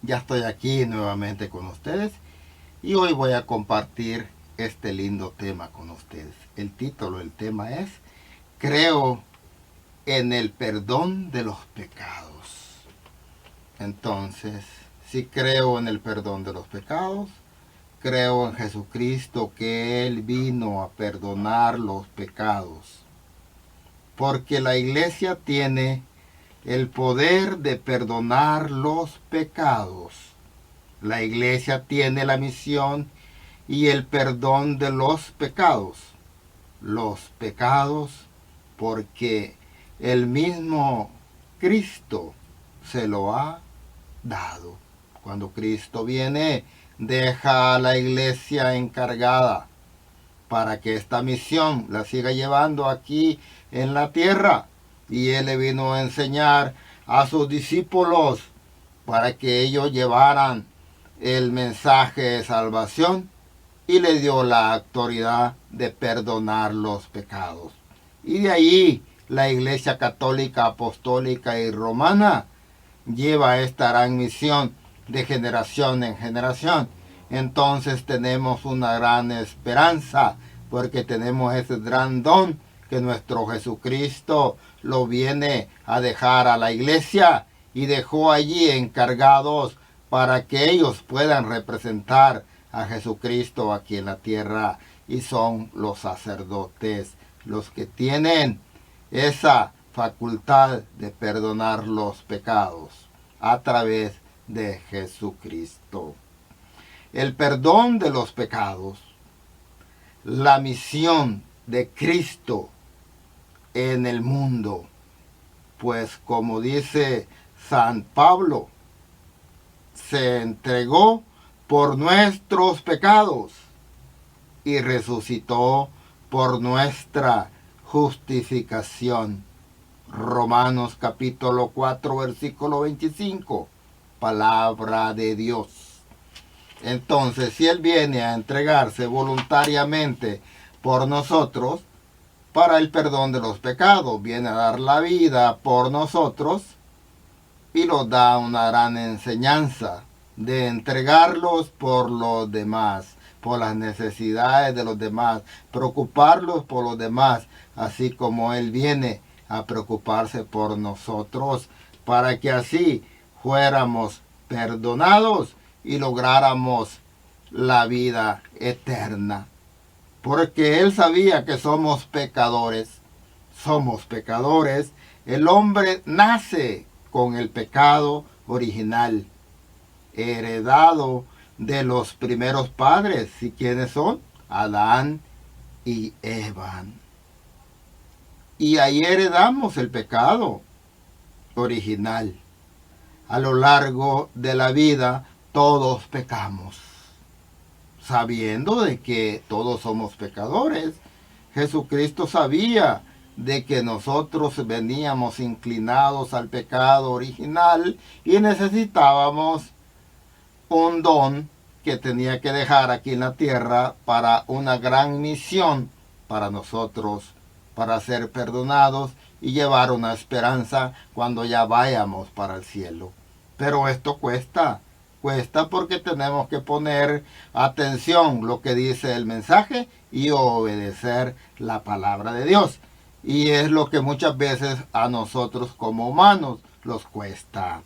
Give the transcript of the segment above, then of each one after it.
Ya estoy aquí nuevamente con ustedes y hoy voy a compartir este lindo tema con ustedes. El título del tema es Creo en el perdón de los pecados. Entonces, si creo en el perdón de los pecados, creo en Jesucristo que Él vino a perdonar los pecados. Porque la iglesia tiene el poder de perdonar los pecados. La iglesia tiene la misión y el perdón de los pecados. Los pecados porque el mismo Cristo se lo ha dado. Cuando Cristo viene, deja a la iglesia encargada para que esta misión la siga llevando aquí en la tierra. Y Él le vino a enseñar a sus discípulos para que ellos llevaran el mensaje de salvación y le dio la autoridad de perdonar los pecados. Y de ahí la Iglesia Católica, Apostólica y Romana lleva esta gran misión de generación en generación. Entonces tenemos una gran esperanza porque tenemos ese gran don que nuestro Jesucristo lo viene a dejar a la iglesia y dejó allí encargados para que ellos puedan representar a Jesucristo aquí en la tierra, y son los sacerdotes los que tienen esa facultad de perdonar los pecados a través de Jesucristo. El perdón de los pecados, la misión de Cristo en el mundo, pues como dice San Pablo, se entregó por nuestros pecados y resucitó por nuestra justificación. Romanos capítulo 4 versículo 25, palabra de Dios. Entonces, si Él viene a entregarse voluntariamente por nosotros, para el perdón de los pecados, viene a dar la vida por nosotros y nos da una gran enseñanza de entregarlos por los demás, por las necesidades de los demás, preocuparlos por los demás, así como Él viene a preocuparse por nosotros, para que así fuéramos perdonados y lográramos la vida eterna. Porque Él sabía que somos pecadores. Somos pecadores. El hombre nace con el pecado original, heredado de los primeros padres. ¿Y quiénes son? Adán y Eva. Y ahí heredamos el pecado original. A lo largo de la vida todos pecamos, sabiendo de que todos somos pecadores. Jesucristo sabía de que nosotros veníamos inclinados al pecado original y necesitábamos un don que tenía que dejar aquí en la tierra para una gran misión para nosotros, para ser perdonados y llevar una esperanza cuando ya vayamos para el cielo. Pero esto cuesta porque tenemos que poner atención lo que dice el mensaje y obedecer la palabra de Dios. Y es lo que muchas veces a nosotros como humanos nos cuesta.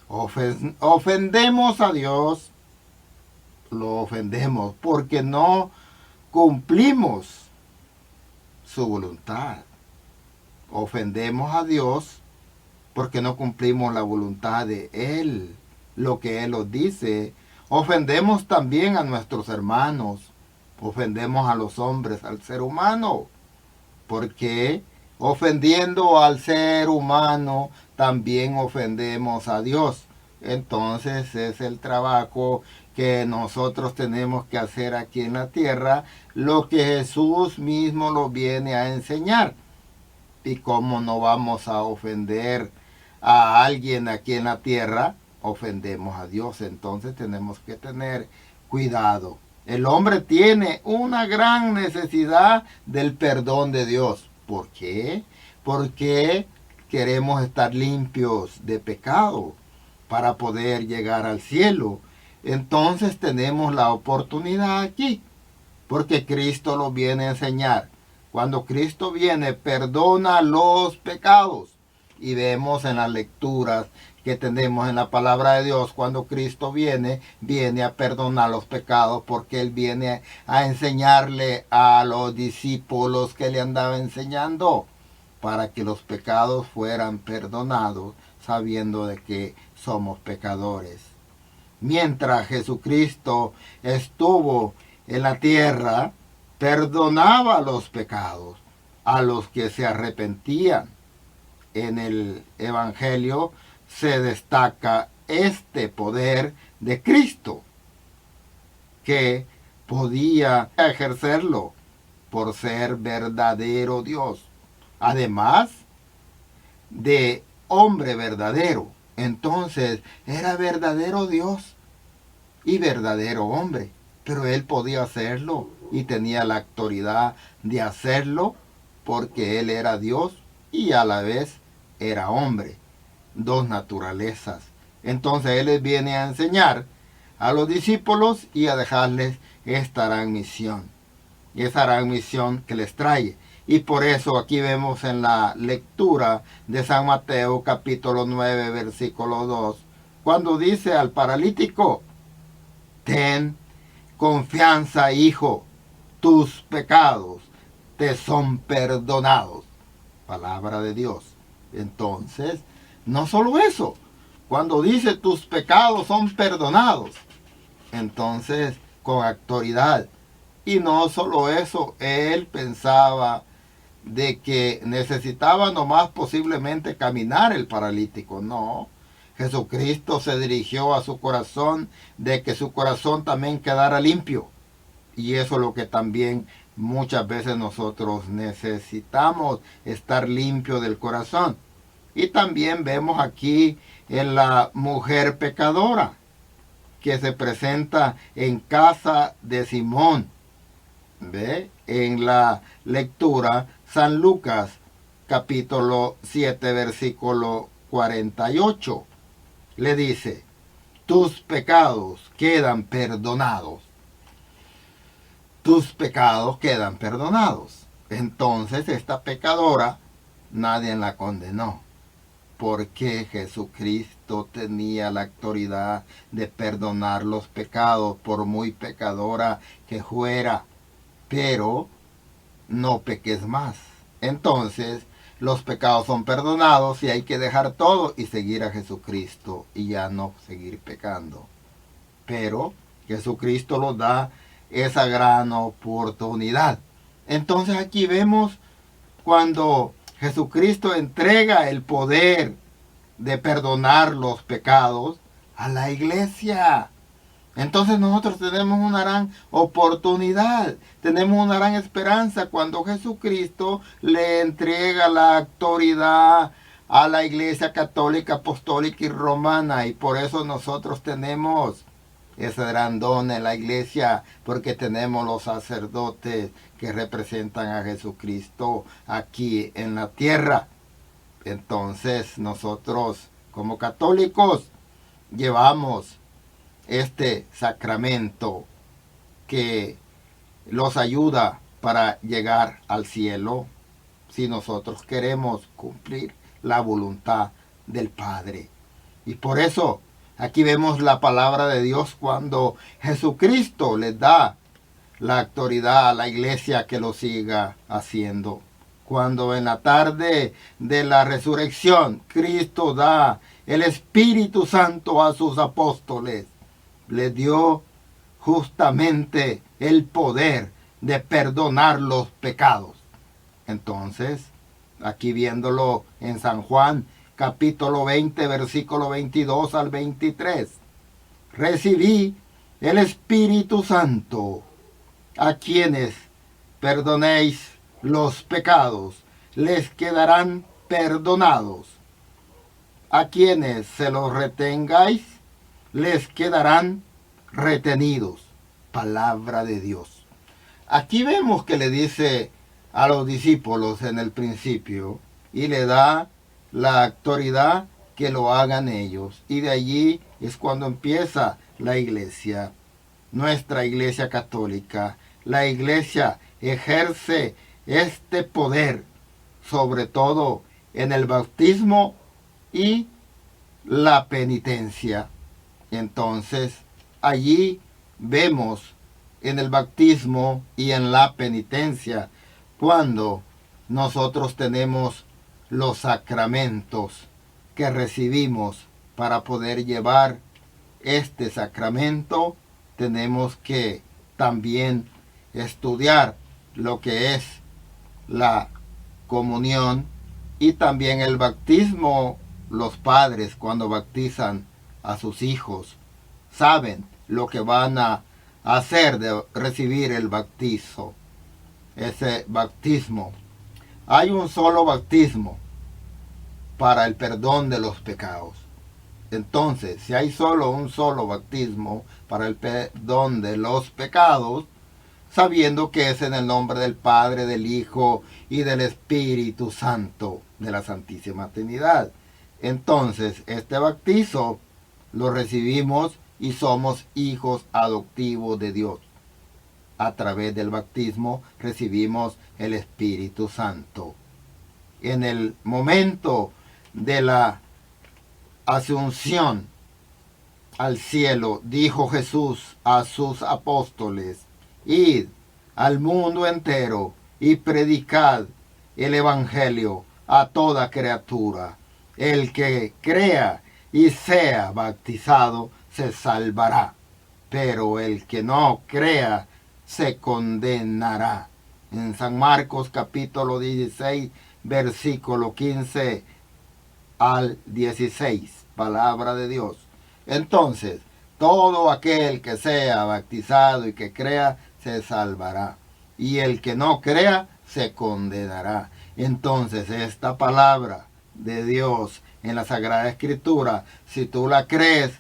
Ofendemos a Dios, lo ofendemos porque no cumplimos su voluntad. Ofendemos a Dios porque no cumplimos la voluntad de Él, lo que Él nos dice. Ofendemos también a nuestros hermanos, ofendemos a los hombres, al ser humano, porque ofendiendo al ser humano también ofendemos a Dios. Entonces es el trabajo que nosotros tenemos que hacer aquí en la tierra, lo que Jesús mismo nos viene a enseñar. ¿Y cómo no vamos a ofender a alguien aquí en la tierra? Ofendemos a Dios. Entonces tenemos que tener cuidado. El hombre tiene una gran necesidad del perdón de Dios. ¿Por qué? Porque queremos estar limpios de pecado, para poder llegar al cielo. Entonces tenemos la oportunidad aquí, porque Cristo lo viene a enseñar. Cuando Cristo viene, perdona los pecados. Y vemos en las lecturas que tenemos en la palabra de Dios, cuando Cristo viene, viene a perdonar los pecados, porque Él viene a enseñarle a los discípulos que le andaba enseñando, para que los pecados fueran perdonados, sabiendo de que somos pecadores. Mientras Jesucristo estuvo en la tierra, perdonaba los pecados a los que se arrepentían. En el Evangelio se destaca este poder de Cristo, que podía ejercerlo por ser verdadero Dios, además de hombre verdadero. Entonces era verdadero Dios y verdadero hombre, pero él podía hacerlo y tenía la autoridad de hacerlo porque él era Dios y a la vez era hombre, dos naturalezas. Entonces él les viene a enseñar a los discípulos y a dejarles esta gran misión, y esa gran misión que les trae. Y por eso aquí vemos en la lectura de San Mateo capítulo 9 versículo 2, cuando dice al paralítico: ten confianza, hijo, tus pecados te son perdonados. Palabra de Dios. Entonces, no solo eso, cuando dice tus pecados son perdonados, entonces con autoridad. Y no solo eso, él pensaba de que necesitaba nomás posiblemente caminar el paralítico. No, Jesucristo se dirigió a su corazón, de que su corazón también quedara limpio. Y eso es lo que también muchas veces nosotros necesitamos, estar limpio del corazón. Y también vemos aquí en la mujer pecadora, que se presenta en casa de Simón. ¿Ve? En la lectura, San Lucas, capítulo 7, versículo 48, le dice: tus pecados quedan perdonados. Tus pecados quedan perdonados. Entonces esta pecadora, nadie la condenó, porque Jesucristo tenía la autoridad de perdonar los pecados, por muy pecadora que fuera. Pero no peques más. Entonces los pecados son perdonados y hay que dejar todo y seguir a Jesucristo y ya no seguir pecando. Pero Jesucristo nos da esa gran oportunidad. Entonces aquí vemos cuando Jesucristo entrega el poder de perdonar los pecados a la iglesia. Entonces nosotros tenemos una gran oportunidad, tenemos una gran esperanza cuando Jesucristo le entrega la autoridad a la Iglesia Católica, Apostólica y Romana. Y por eso nosotros tenemos ese gran don en la iglesia, porque tenemos los sacerdotes que representan a Jesucristo aquí en la tierra. Entonces nosotros como católicos llevamos este sacramento que los ayuda para llegar al cielo, si nosotros queremos cumplir la voluntad del Padre. Y por eso aquí vemos la palabra de Dios cuando Jesucristo les da la autoridad a la iglesia que lo siga haciendo. Cuando en la tarde de la resurrección Cristo da el Espíritu Santo a sus apóstoles, les dio justamente el poder de perdonar los pecados. Entonces, aquí viéndolo en San Juan, capítulo 20, versículo 22 al 23. Recibí el Espíritu Santo. A quienes perdonéis los pecados, les quedarán perdonados. A quienes se los retengáis, les quedarán retenidos. Palabra de Dios. Aquí vemos que le dice a los discípulos en el principio y le da la autoridad que lo hagan ellos. Y de allí es cuando empieza la iglesia, nuestra iglesia católica. La iglesia ejerce este poder, sobre todo en el bautismo y la penitencia. Entonces, allí vemos en el bautismo y en la penitencia cuando nosotros tenemos los sacramentos que recibimos. Para poder llevar este sacramento tenemos que también estudiar lo que es la comunión y también el bautismo. Los padres, cuando bautizan a sus hijos, saben lo que van a hacer de recibir el bautizo, ese bautismo. Hay un solo bautismo para el perdón de los pecados. Entonces, si hay solo un solo bautismo para el perdón de los pecados, sabiendo que es en el nombre del Padre, del Hijo y del Espíritu Santo, de la Santísima Trinidad. Entonces, este bautizo lo recibimos y somos hijos adoptivos de Dios. A través del bautismo recibimos el Espíritu Santo. En el momento de la asunción al cielo, dijo Jesús a sus apóstoles: id al mundo entero y predicad el Evangelio a toda criatura. El que crea y sea bautizado se salvará, pero el que no crea se condenará. En San Marcos capítulo 16, versículo 15 al 16, palabra de Dios. Entonces, todo aquel que sea bautizado y que crea se salvará, y el que no crea se condenará. Entonces, esta palabra de Dios en la Sagrada Escritura, si tú la crees,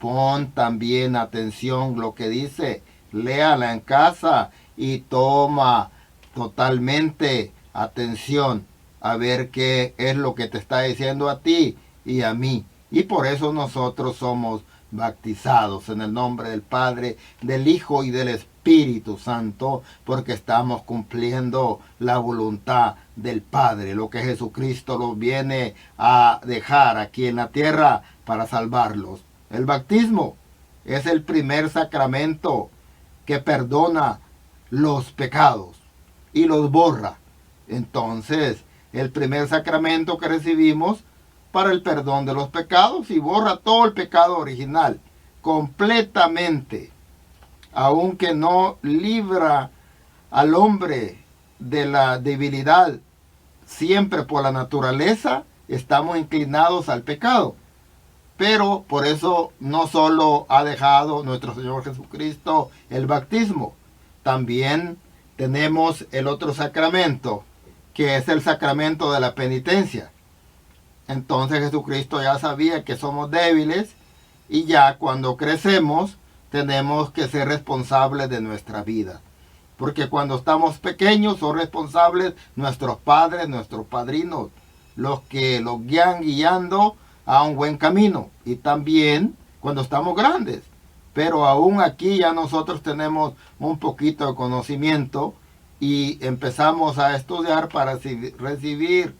pon también atención lo que dice, léala en casa y toma totalmente atención a ver qué es lo que te está diciendo a ti y a mí. Y por eso nosotros somos bautizados en el nombre del Padre, del Hijo y del Espíritu Santo, porque estamos cumpliendo la voluntad del Padre, lo que Jesucristo los viene a dejar aquí en la tierra para salvarlos. El bautismo es el primer sacramento que perdona los pecados y los borra. Entonces, el primer sacramento que recibimos para el perdón de los pecados y borra todo el pecado original completamente, aunque no libra al hombre de la debilidad. Siempre por la naturaleza estamos inclinados al pecado, pero por eso no solo ha dejado nuestro Señor Jesucristo el bautismo, también tenemos el otro sacramento, que es el sacramento de la penitencia. Entonces Jesucristo ya sabía que somos débiles y ya cuando crecemos tenemos que ser responsables de nuestra vida. Porque cuando estamos pequeños son responsables nuestros padres, nuestros padrinos, los que los guían guiando a un buen camino. Y también cuando estamos grandes. Pero aún aquí ya nosotros tenemos un poquito de conocimiento y empezamos a estudiar para recibir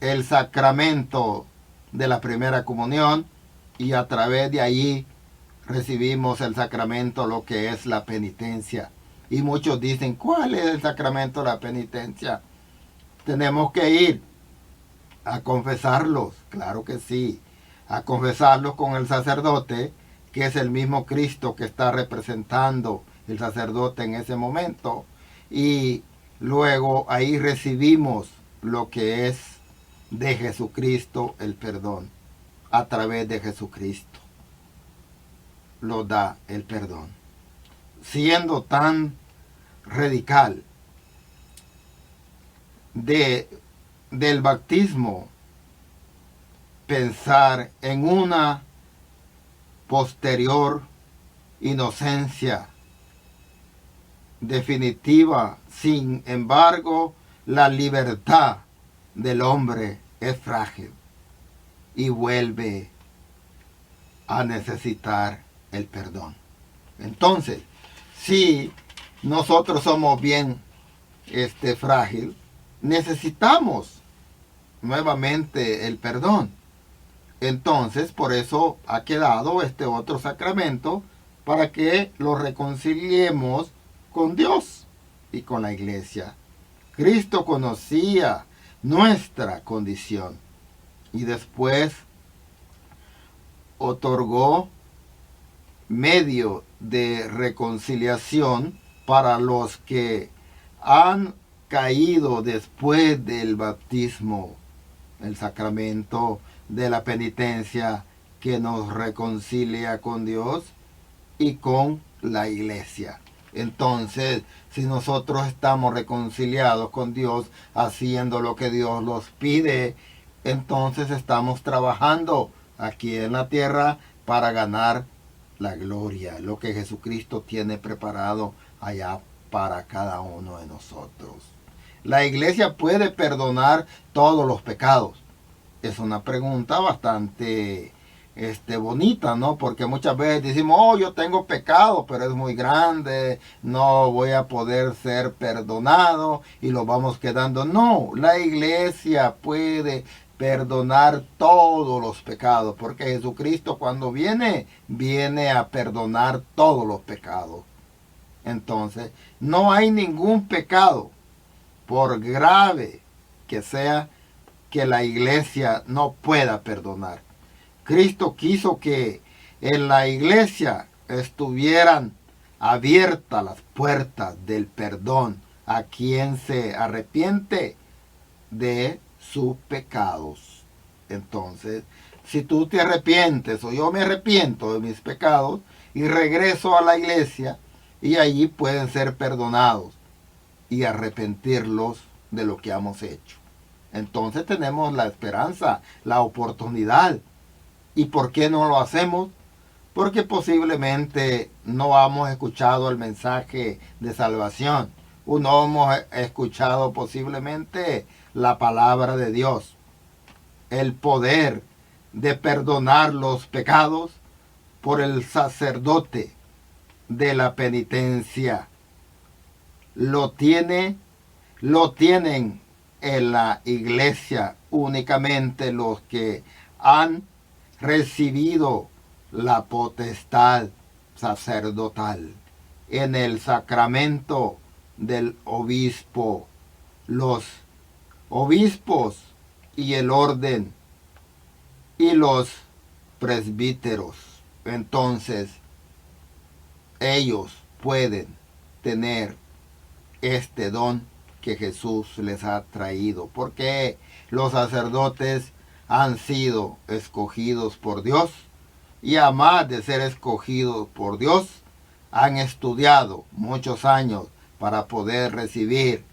el sacramento de la primera comunión, y a través de allí recibimos el sacramento, lo que es la penitencia. Y muchos dicen, ¿cuál es el sacramento de la penitencia? Tenemos que ir a confesarlos, claro que sí, a confesarlos con el sacerdote, que es el mismo Cristo que está representando el sacerdote en ese momento. Y luego ahí recibimos lo que es de Jesucristo el perdón. A través de Jesucristo lo da el perdón. Siendo tan radical del bautismo, pensar en una posterior inocencia definitiva. Sin embargo, la libertad del hombre es frágil. y vuelve a necesitar el perdón. Entonces, si nosotros somos bien frágil, necesitamos nuevamente el perdón. Entonces, por eso ha quedado este otro sacramento para que lo reconciliemos con Dios y con la iglesia. Cristo conocía nuestra condición y después otorgó medio de reconciliación para los que han caído después del bautismo, el sacramento de la penitencia que nos reconcilia con Dios y con la iglesia. Entonces, si nosotros estamos reconciliados con Dios, haciendo lo que Dios nos pide, entonces estamos trabajando aquí en la tierra para ganar la gloria, lo que Jesucristo tiene preparado allá para cada uno de nosotros. La iglesia puede perdonar todos los pecados. Es una pregunta bastante bonita, ¿no? Porque muchas veces decimos, oh, yo tengo pecado, pero es muy grande, no voy a poder ser perdonado y lo vamos quedando. No, la iglesia puede perdonar todos los pecados, porque Jesucristo cuando viene a perdonar todos los pecados. Entonces, no hay ningún pecado, por grave que sea, que la iglesia no pueda perdonar. Cristo quiso que en la iglesia estuvieran abiertas las puertas del perdón a quien se arrepiente de sus pecados. Entonces, si tú te arrepientes o yo me arrepiento de mis pecados y regreso a la iglesia, y allí pueden ser perdonados y arrepentirlos de lo que hemos hecho. Entonces tenemos la esperanza, la oportunidad. ¿Y por qué no lo hacemos? Porque posiblemente no hemos escuchado el mensaje de salvación. O no hemos escuchado posiblemente la palabra de Dios. El poder de perdonar los pecados por el sacerdote de la penitencia. Lo tienen en la iglesia únicamente los que han recibido la potestad sacerdotal en el sacramento del obispo. Los obispos y el orden y los presbíteros. Entonces, ellos pueden tener este don que Jesús les ha traído, porque los sacerdotes han sido escogidos por Dios y además de ser escogidos por Dios, han estudiado muchos años para poder recibir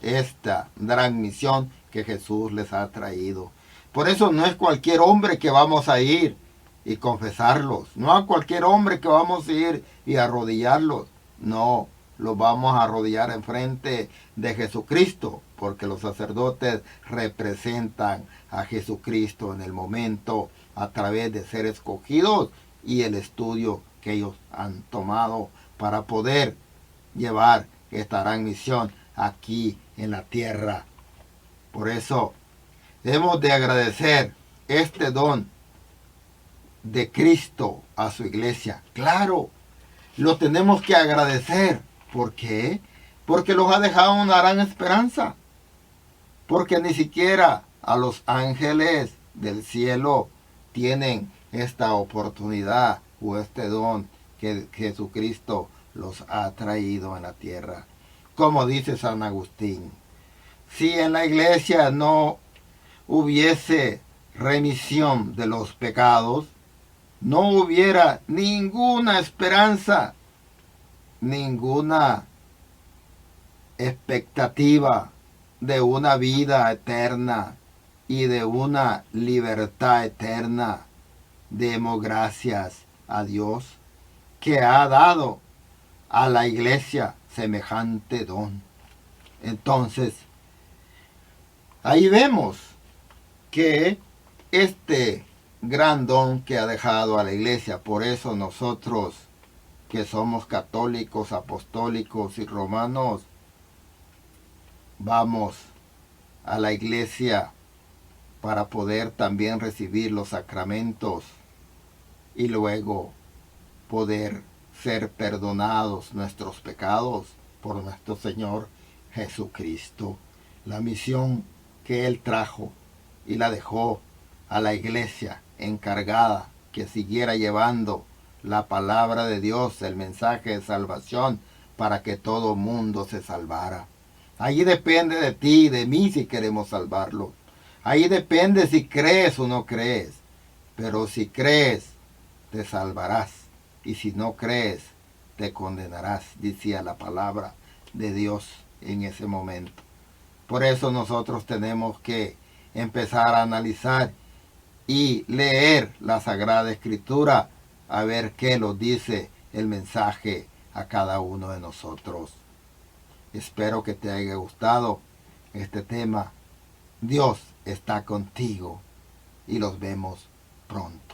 esta gran misión que Jesús les ha traído. Por eso no es cualquier hombre que vamos a ir y confesarlos, no a cualquier hombre que vamos a ir y arrodillarlos, no, los vamos a arrodillar enfrente de Jesucristo, porque los sacerdotes representan a Jesucristo en el momento a través de ser escogidos y el estudio que ellos han tomado para poder llevar esta gran misión aquí en la tierra. Por eso debemos de agradecer este don de Cristo a su iglesia. Claro, lo tenemos que agradecer. ¿Por qué? Porque los ha dejado una gran esperanza. Porque ni siquiera a los ángeles del cielo tienen esta oportunidad o este don que Jesucristo los ha traído en la tierra. Como dice San Agustín, si en la iglesia no hubiese remisión de los pecados, no hubiera ninguna esperanza, ninguna expectativa de una vida eterna y de una libertad eterna. Demos gracias a Dios que ha dado a la iglesia semejante don. Entonces, ahí vemos que este gran don que ha dejado a la iglesia. Por eso nosotros, que somos católicos, apostólicos y romanos, vamos a la iglesia para poder también recibir los sacramentos y luego poder ser perdonados nuestros pecados por nuestro Señor Jesucristo. La misión que Él trajo y la dejó a la iglesia encargada que siguiera llevando la palabra de Dios, el mensaje de salvación, para que todo mundo se salvara. Allí depende de ti y de mí si queremos salvarlo. Ahí depende si crees o no crees. Pero si crees, te salvarás. Y si no crees, te condenarás, decía la palabra de Dios en ese momento. Por eso nosotros tenemos que empezar a analizar y leer la Sagrada Escritura a ver qué nos dice el mensaje a cada uno de nosotros. Espero que te haya gustado este tema. Dios está contigo y los vemos pronto.